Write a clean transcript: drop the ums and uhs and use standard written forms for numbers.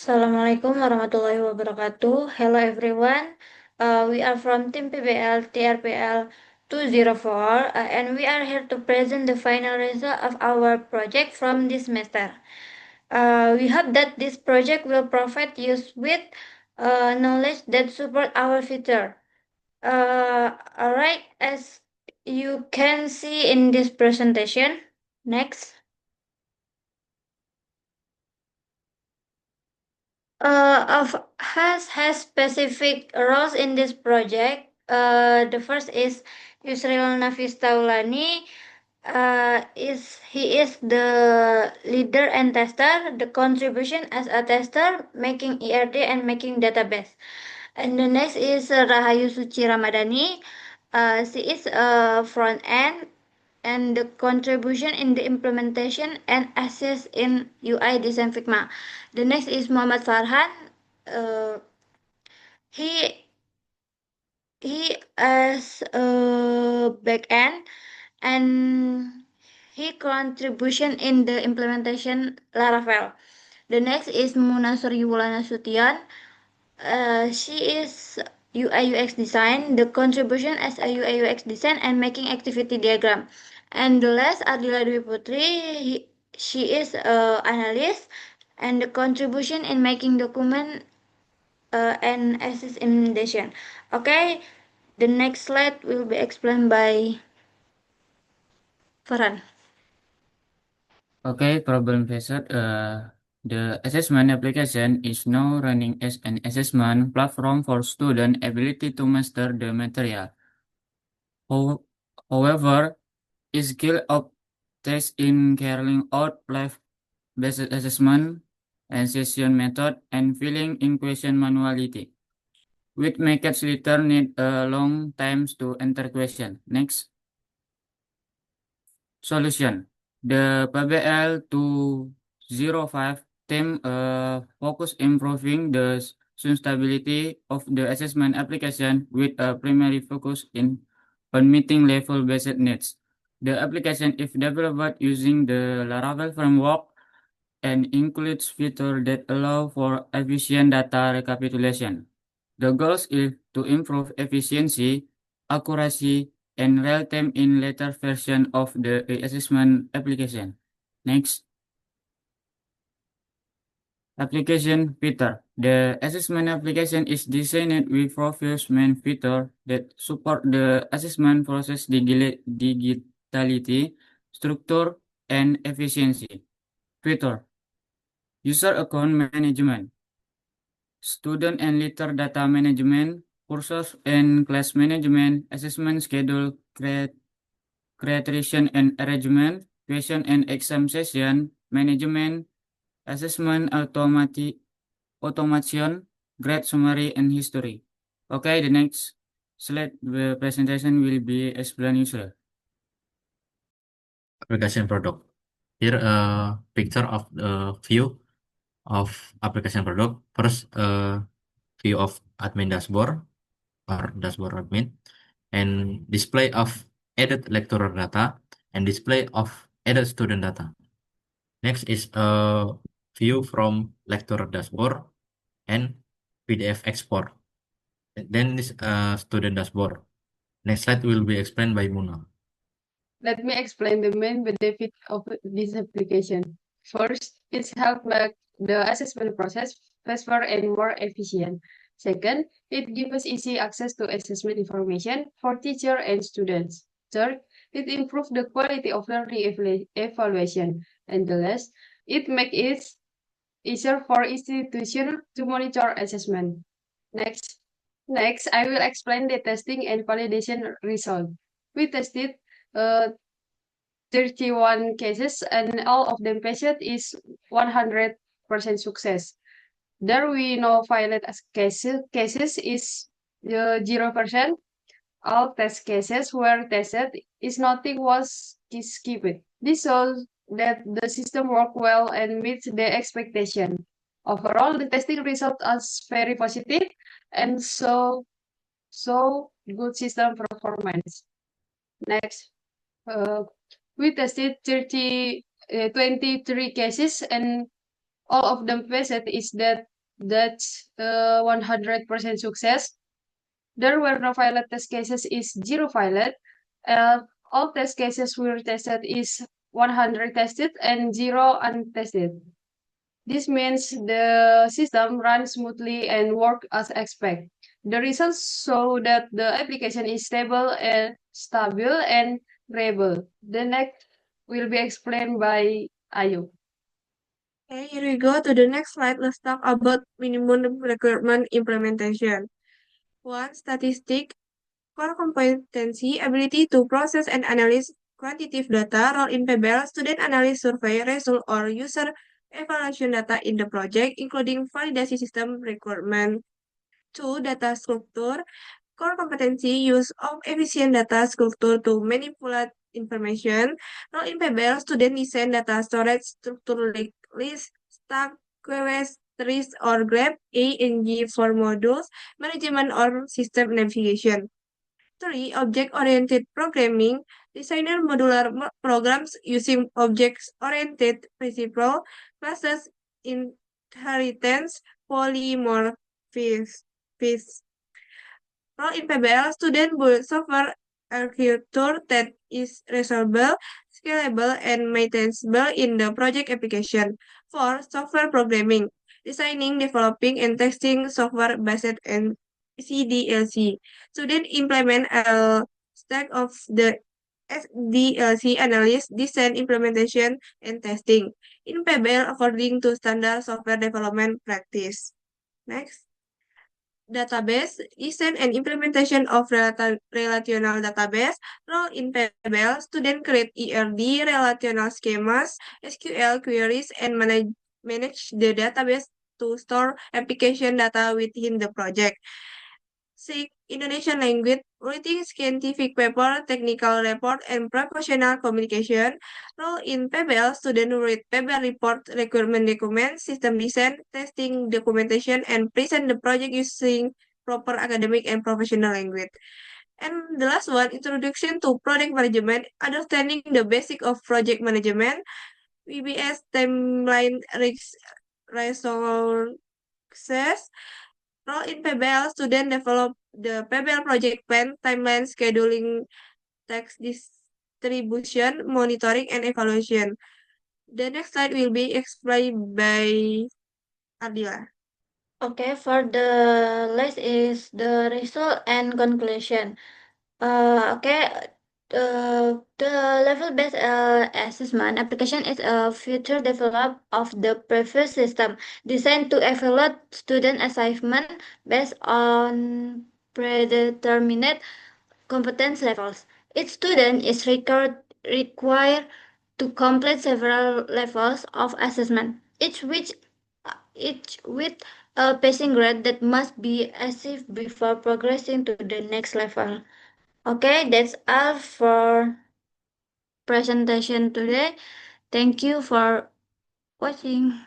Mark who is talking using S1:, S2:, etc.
S1: Assalamualaikum warahmatullahi wabarakatuh. Hello everyone. We are from Team PBL TRPL 204 and we are here to present the final result of our project from this semester. We hope that this project will provide you with knowledge that support our future. Alright, as you can see in this presentation. Next. Of has specific roles in this project. The first is Yusril Nafis Taulani. He is the leader and tester. The contribution as a tester, making ERD and making database. And the next is Rahayu Suci Ramadhani. She is a front end and the contribution in the implementation and assess in UI design Figma. The next is Muhammad Farhan. Uh, he he as a back end and he contribution in the implementation Laravel. The next is Muna Suryulana Sution. She is UI UX design, the contribution as a UI UX design and making activity diagram. And the last Adila Dwi Putri, she is a analyst and the contribution in making document and assist implementation. Okay, the next slide will be explained by Farhan.
S2: Okay, problem faced. The assessment application is now running as an assessment platform for student ability to master the material. However, skill of test in carrying out live-based assessment and session method and filling in question manuality, which makes later need a long times to enter question. Next. Solution. The PBL 205 team focus improving the sustainability of the assessment application with a primary focus on meeting level-based needs. The application is developed using the Laravel framework and includes features that allow for efficient data recapitulation. The goals is to improve efficiency, accuracy, and real-time in later version of the assessment application. Next. Application feature. The assessment application is designed with previous main feature that support the assessment process digitality, structure, and efficiency. Feature. User account management. Student and leader data management, courses and class management, assessment schedule, creation and arrangement, question and exam session, management, assessment automation, grade summary and history. Okay, the next slide, the presentation will be explained user.
S3: Application product. Here a picture of the view of application product. First, view of admin dashboard or dashboard admin, and display of added lecturer data and display of added student data. Next is a view from lecturer dashboard and PDF export. Then this student dashboard. Next slide will be explained by Muna.
S4: Let me explain the main benefit of this application. First, it helps make the assessment process faster and more efficient. Second, it gives us easy access to assessment information for teacher and students. Third, it improves the quality of learning evaluation. And the last, it makes it easier for institutions to monitor assessment. Next, I will explain the testing and validation result. We tested uh, 31 cases and all of them patient is 100% success. There we know violate as cases is 0%. All test cases were tested is nothing was skipped. This shows that the system worked well and meets the expectation. Overall, the testing result is very positive and so good system performance. Next, we tested 23 cases and all of them faced is that That's 100% success. There were no pilot test cases is zero pilot. All test cases were tested is 100 tested and zero untested. This means the system runs smoothly and work as expected. The results show that the application is stable and reliable. The next will be explained by Ayu.
S5: Okay, here we go to the next slide. Let's talk about minimum requirement implementation. One statistic, core competency, ability to process and analyze quantitative data, role in PBL, student analysis survey result or user evaluation data in the project, including validation system requirement. Two, data structure, core competency, use of efficient data structure to manipulate information. Role in PBL, student design data storage structure like list, stack, queries, trees, or graph, A and G for modules, management or system navigation. Three, object-oriented programming, designer modular programs using object-oriented principle, classes, inheritance, polymorphism. Role in PBL, student build software architecture that is reusable, scalable, and maintainable in the project application. 4. Software programming, designing, developing, and testing software based on CDLC. Student implement a stack of the SDLC analysis, design, implementation, and testing in PBL according to standard software development practice. Next. Database, design and implementation of relational database, role in PBL, student create ERD, relational schemas, SQL queries, and manage the database to store application data within the project. 6. Indonesian language, writing scientific paper, technical report, and professional communication. Role in PBL, student read PBL report, requirement documents, system design, testing documentation, and present the project using proper academic and professional language. And the last one, introduction to project management, understanding the basic of project management, VBS, timeline, resources. Role in PBL, student develop the PBL project plan, timeline, scheduling, task distribution, monitoring, and evaluation. The next slide will be explained by Ardila.
S1: Okay, for the list is the result and conclusion. Okay, the level-based assessment application is a feature developed of the previous system designed to evaluate student achievement based on predetermined competence levels. Each student is required to complete several levels of assessment, each with a passing grade that must be achieved before progressing to the next level. Okay, that's all for presentation today. Thank you for watching.